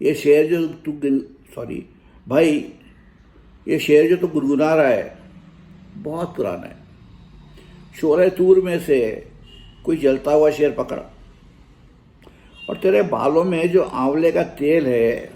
یہ شعر جو بھائی، یہ شعر جو تو گنگنا رہا ہے بہت پرانا ہے. شعلۂ طور میں سے کوئی جلتا ہوا شعر پکڑا، اور تیرے بالوں میں جو آنولے کا تیل ہے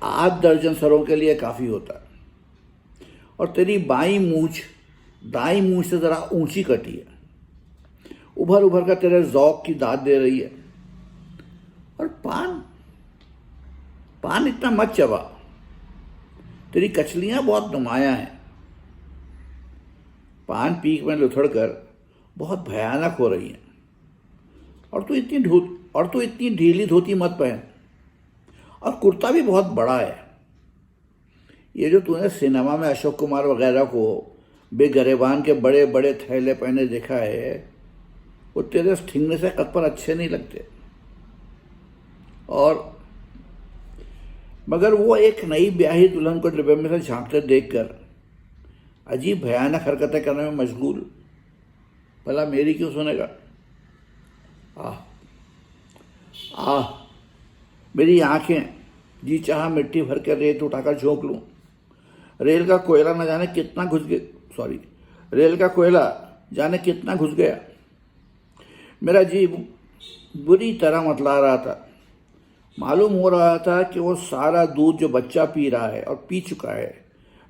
8 درجن سروں کے لیے کافی ہوتا ہے، اور تیری بائیں مونچھ دائیں مونچھ سے ذرا اونچی کٹی ہے، ابھر ابھر کر تیرے ذوق کی داد دے رہی ہے. اور پان اتنا مت چبا، تیری کچلیاں بہت نمایاں ہیں. پان پیک میں لتھڑ کر بہت بھیانک ہو رہی ہیں. اور تو اتنی ڈھیلی دھوتی مت پہن، اور کرتا بھی بہت بڑا ہے. یہ جو تو نے سنیما میں اشوک کمار وغیرہ کو بے گریبان کے بڑے بڑے تھیلے پہنے دیکھا ہے، وہ تیرے ٹھنگنے سے قد پر اچھے نہیں لگتے. اور مگر وہ ایک نئی بیاہی دلہن کو ڈبے میں سے جھانکتے دیکھ کر عجیب بھیانک حرکتیں کرنے میں مشغول. بھلا میری کیوں سنے گا؟ میری آنکھیں جی چاہا مٹی بھر کے ریت اٹھا کر جھونک لوں. ریل کا کوئلہ جانے کتنا گھس گیا. میرا جی بری طرح متلا رہا تھا. معلوم ہو رہا تھا کہ وہ سارا دودھ جو بچہ پی رہا ہے اور پی چکا ہے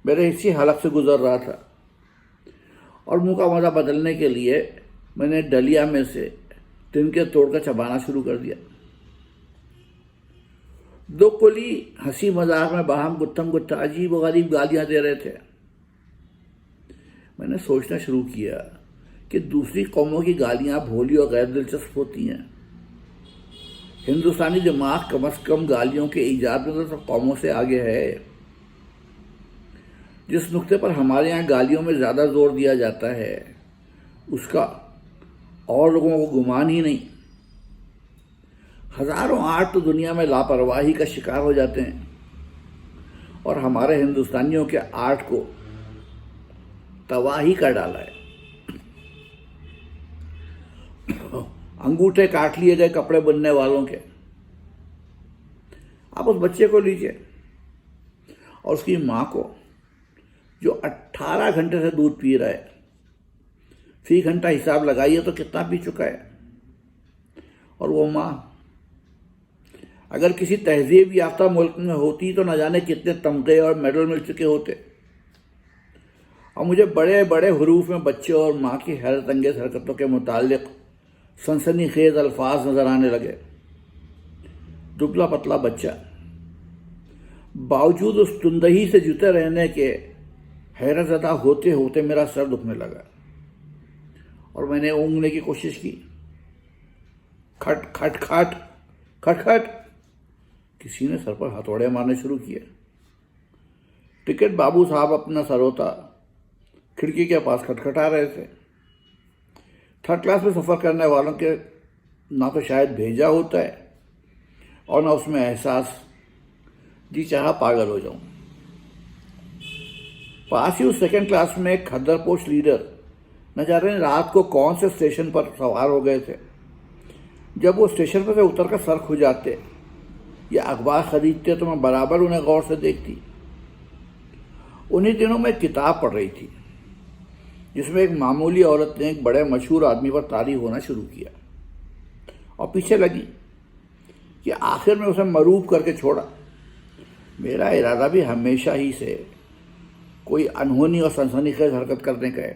میرے اسی حلق سے گزر رہا تھا. اور منہ کا مزہ بدلنے کے لیے میں نے ڈلیا میں سے تنکے توڑ کر چبانا شروع کر دیا. 2 کولی ہنسی مذاق میں باہم گتھم گتھا عجیب و غریب گالیاں دے رہے تھے. میں نے سوچنا شروع کیا کہ دوسری قوموں کی گالیاں بھولی اور غیر دلچسپ ہوتی ہیں. ہندوستانی دماغ کم از کم گالیوں کے ایجاد میں تو سب قوموں سے آگے ہے. جس نقطے پر ہمارے یہاں گالیوں میں زیادہ زور دیا جاتا ہے اس کا اور لوگوں کو گمان ہی نہیں. ہزاروں آرٹ تو دنیا میں لاپرواہی کا شکار ہو جاتے ہیں، اور ہمارے ہندوستانیوں کے آرٹ کو تباہی کر ڈالا ہے. انگوٹھے کاٹ لیے گئے کپڑے بننے والوں کے. آپ اس بچے کو لیجئے اور اس کی ماں کو جو 18 گھنٹے سے دودھ پی رہا ہے، فی گھنٹہ حساب لگائیے تو کتنا پی چکا ہے. اور وہ ماں اگر کسی تہذیب یافتہ ملک میں ہوتی تو نہ جانے کتنے تمغے اور میڈل مل چکے ہوتے. اور مجھے بڑے بڑے حروف میں بچے اور ماں کی حیرت انگیز حرکتوں کے متعلق سنسنی خیز الفاظ نظر آنے لگے. دبلا پتلا بچہ باوجود اس تندہی سے جتے رہنے کے حیرت زدہ ہوتے ہوتے میرا سر دکھنے لگا، اور میں نے اونگنے کی کوشش کی. کھٹ کھٹ کھٹ کھٹ کھٹ. کسی نے سر پر ہتھوڑے مارنے شروع کیے. ٹکٹ بابو صاحب اپنا سروتا کھڑکی کے پاس کھٹکھٹا رہے تھے. 3rd کلاس میں سفر کرنے والوں کے نہ تو شاید بھیجا ہوتا ہے اور نہ اس میں احساس. جی چاہا پاگل ہو جاؤں. پاس ہی اس 2nd کلاس میں ایک کھدر پوش لیڈر نہ جانے رات کو کون سے اسٹیشن پر سوار ہو گئے تھے. جب وہ اسٹیشن پر سے اتر کر سر کھجاتے یا اخبار خریدتے تو میں برابر انہیں غور سے دیکھتی. انہی دنوں میں ایک کتاب پڑھ رہی تھی جس میں ایک معمولی عورت نے ایک بڑے مشہور آدمی پر طاری ہونا شروع کیا اور پیچھے لگی کہ آخر میں اسے مروب کر کے چھوڑا. میرا ارادہ بھی ہمیشہ ہی سے کوئی انہونی اور سنسنی خیز حرکت کرنے کا ہے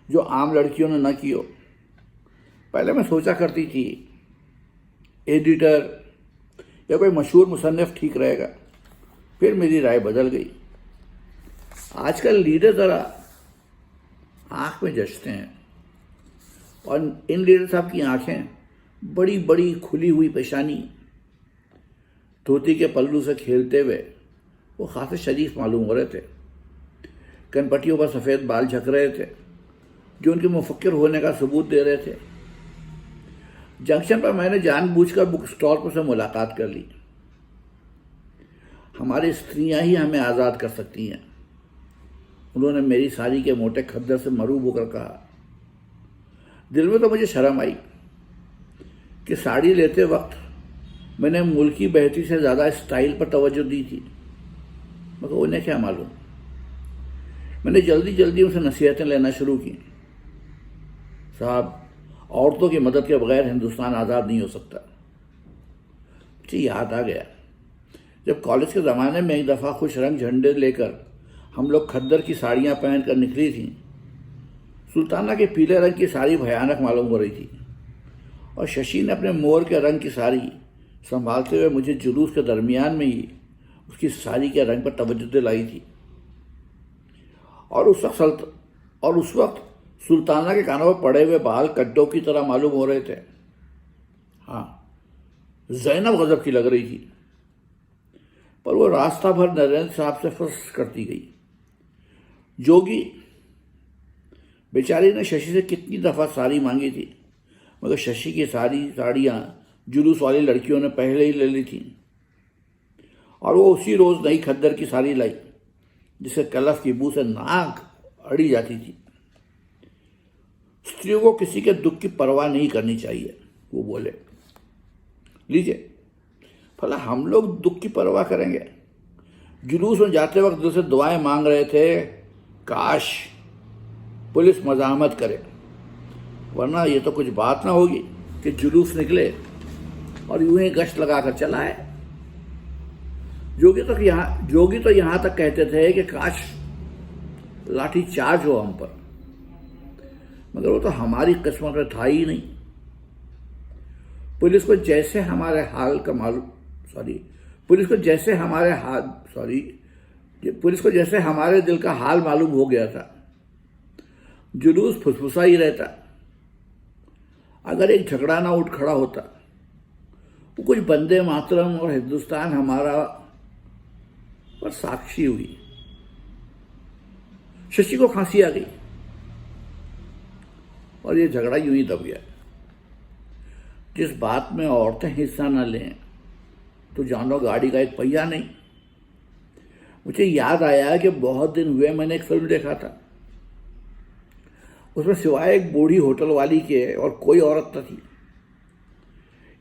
جو عام لڑکیوں نے نہ کی ہو. پہلے میں سوچا کرتی تھی ایڈیٹر یا کوئی مشہور مصنف ٹھیک رہے گا، پھر میری رائے بدل گئی. آج کل لیڈر ذرا آنکھ میں جچتے ہیں، اور ان لیڈر صاحب کی آنکھیں بڑی بڑی کھلی ہوئی پیشانی، دھوتی کے پلو سے کھیلتے ہوئے وہ خاصے شریف معلوم ہو رہے تھے. کنپٹیوں پر سفید بال جھک رہے تھے جو ان کے مفکر ہونے کا ثبوت دے رہے تھے. جنکشن پر میں نے جان بوجھ کر بک اسٹال پر سے ملاقات کر لی. ہماری استریاں ہی ہمیں آزاد کر سکتی ہیں، انہوں نے میری ساڑی کے موٹے کھدر سے مروب ہو کر کہا. دل میں تو مجھے شرم آئی کہ ساڑی لیتے وقت میں نے ملکی بہتری سے زیادہ اسٹائل پر توجہ دی تھی، مگر انہیں کیا معلوم۔ میں نے جلدی جلدی ان سے نصیحتیں لینا شروع کی، صاحب عورتوں کی مدد کے بغیر ہندوستان آزاد نہیں ہو سکتا۔ مجھے یاد آ گیا جب کالج کے زمانے میں ایک دفعہ خوش رنگ جھنڈے لے کر ہم لوگ کھدر کی ساڑیاں پہن کر نکلی تھیں۔ سلطانہ کے پیلے رنگ کی ساڑی بھیانک معلوم ہو رہی تھی، اور ششی نے اپنے مور کے رنگ کی ساڑی سنبھالتے ہوئے مجھے جلوس کے درمیان میں ہی اس کی ساڑی کے رنگ پر توجہ دلائی تھی۔ اور اس وقت سلطانہ کے کانوں پر پڑے ہوئے بال کڈوں کی طرح معلوم ہو رہے تھے۔ ہاں، زینب غضب کی لگ رہی تھی، پر وہ راستہ بھر نریندر صاحب سے فس کرتی گئی۔ جوگی بیچاری نے ششی سے کتنی دفعہ ساڑی مانگی تھی، مگر ششی کی ساڑیاں جلوس والی لڑکیوں نے پہلے ہی لے لی تھیں، اور وہ اسی روز نئی کھدر کی ساڑی لائی جسے کلف کی بو سے ناک اڑی جاتی تھی۔ استریوں کو کسی کے دکھ کی پرواہ نہیں کرنی چاہیے، وہ بولے۔ لیجئے، بھلا ہم لوگ دکھ کی پرواہ کریں گے؟ جلوس میں جاتے وقت دل سے دعائیں مانگ رہے تھے، کاش پولیس مزاحمت کرے، ورنہ یہ تو کچھ بات نہ ہوگی کہ جلوس نکلے اور یوں ہی گشت لگا کر چلا ہے۔ جوگی تو یہاں تک کہتے تھے کہ کاش لاٹھی چارج ہو ہم پر، مگر وہ تو ہماری قسمت میں تھا ہی نہیں۔ پولیس کو جیسے ہمارے دل کا حال معلوم ہو گیا تھا، جلوس پھسپھسا ہی رہتا۔ اگر ایک جھگڑا نہ اٹھ کھڑا ہوتا، وہ کچھ بندے ماترم اور ہندوستان ہمارا پر ساکشی ہوئی۔ ششی کو کھانسی آ گئی اور یہ جھگڑا یوں ہی دب گیا۔ جس بات میں عورتیں حصہ نہ لیں تو جانو گاڑی کا ایک پہیہ نہیں۔ مجھے یاد آیا کہ بہت دن ہوئے میں نے ایک فلم دیکھا تھا، اس میں سوائے ایک بوڑھی ہوٹل والی کے اور کوئی عورت نہ تھی۔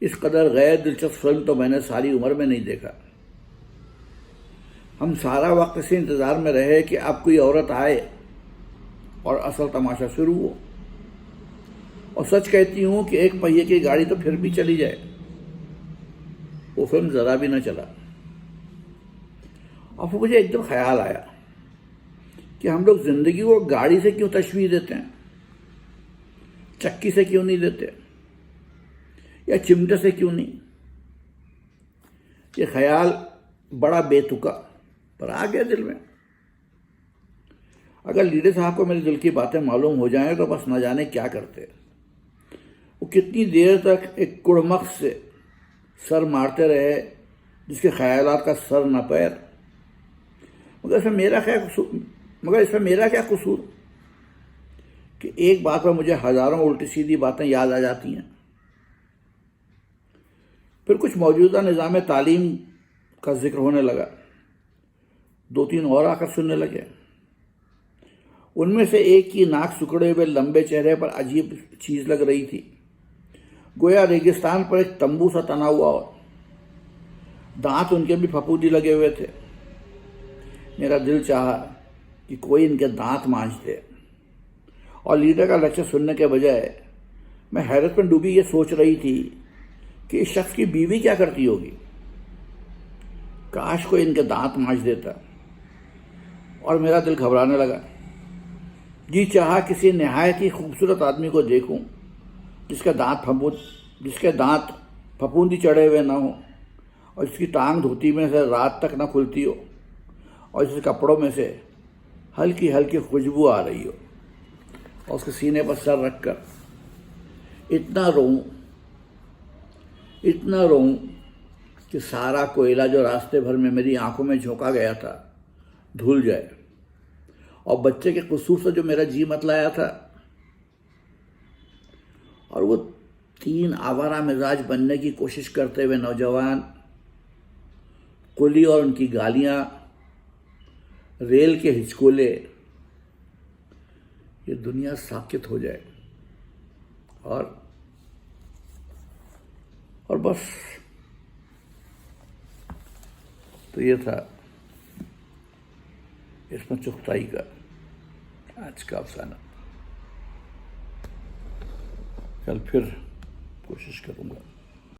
اس قدر غیر دلچسپ فلم تو میں نے ساری عمر میں نہیں دیکھا۔ ہم سارا وقت اسی انتظار میں رہے کہ اب کوئی عورت آئے اور اصل تماشا شروع ہو، اور سچ کہتی ہوں کہ ایک پہیے کی گاڑی تو پھر بھی چلی جائے، وہ فلم ذرا بھی نہ چلا۔ اور پھر مجھے ایک دم خیال آیا کہ ہم لوگ زندگی کو گاڑی سے کیوں تشبیہ دیتے ہیں، چکی سے کیوں نہیں دیتے، یا چمٹے سے کیوں نہیں؟ یہ خیال بڑا بے تکا پر آ گیا دل میں۔ اگر لیڈر صاحب کو میرے دل کی باتیں معلوم ہو جائیں تو بس نہ جانے کیا کرتے۔ وہ کتنی دیر تک ایک کڑمخ سے سر مارتے رہے جس کے خیالات کا سر نہ پیر۔ مگر اس میں میرا کیا قصور کہ ایک بات پر مجھے ہزاروں الٹی سیدھی باتیں یاد آ جاتی ہیں۔ پھر کچھ موجودہ نظام تعلیم کا ذکر ہونے لگا، 2-3 اور آ کر سننے لگے۔ ان میں سے ایک کی ناک سکڑے ہوئے لمبے چہرے پر عجیب چیز لگ رہی تھی، گویا ریگستان پر ایک تمبو سا تنا ہوا ہو۔ دانت ان کے بھی پھپھودی لگے ہوئے تھے۔ میرا دل چاہا کہ کوئی ان کے دانت مانجھ دے، اور لیڈر کا لیکچر سننے کے بجائے میں حیرت میں ڈوبی یہ سوچ رہی تھی کہ اس شخص کی بیوی کیا کرتی ہوگی۔ کاش کوئی ان کے دانت مانجھ دیتا، اور میرا دل گھبرانے لگا۔ جی چاہا کسی نہایت ہی خوبصورت آدمی کو دیکھوں جس کے دانت پھپھوندی چڑھے ہوئے نہ ہوں، اور جس کی ٹانگ دھوتی میں سے رات تک نہ کھلتی ہو، اور جس کے کپڑوں میں سے ہلکی ہلکی خوشبو آ رہی ہو، اور اس کے سینے پر سر رکھ کر اتنا روؤں کہ سارا کوئلہ جو راستے بھر میں میری آنکھوں میں جھونکا گیا تھا دھل جائے، اور بچے کے قصور سے جو میرا جی متلایا تھا، اور وہ 3 آوارہ مزاج بننے کی کوشش کرتے ہوئے نوجوان، قلی اور ان کی گالیاں، ریل کے ہچکولے، یہ دنیا ساکت ہو جائے اور بس تو یہ تھا عصمت چغتائی کا آج کا افسانہ. کل پھر کوشش کروں گا.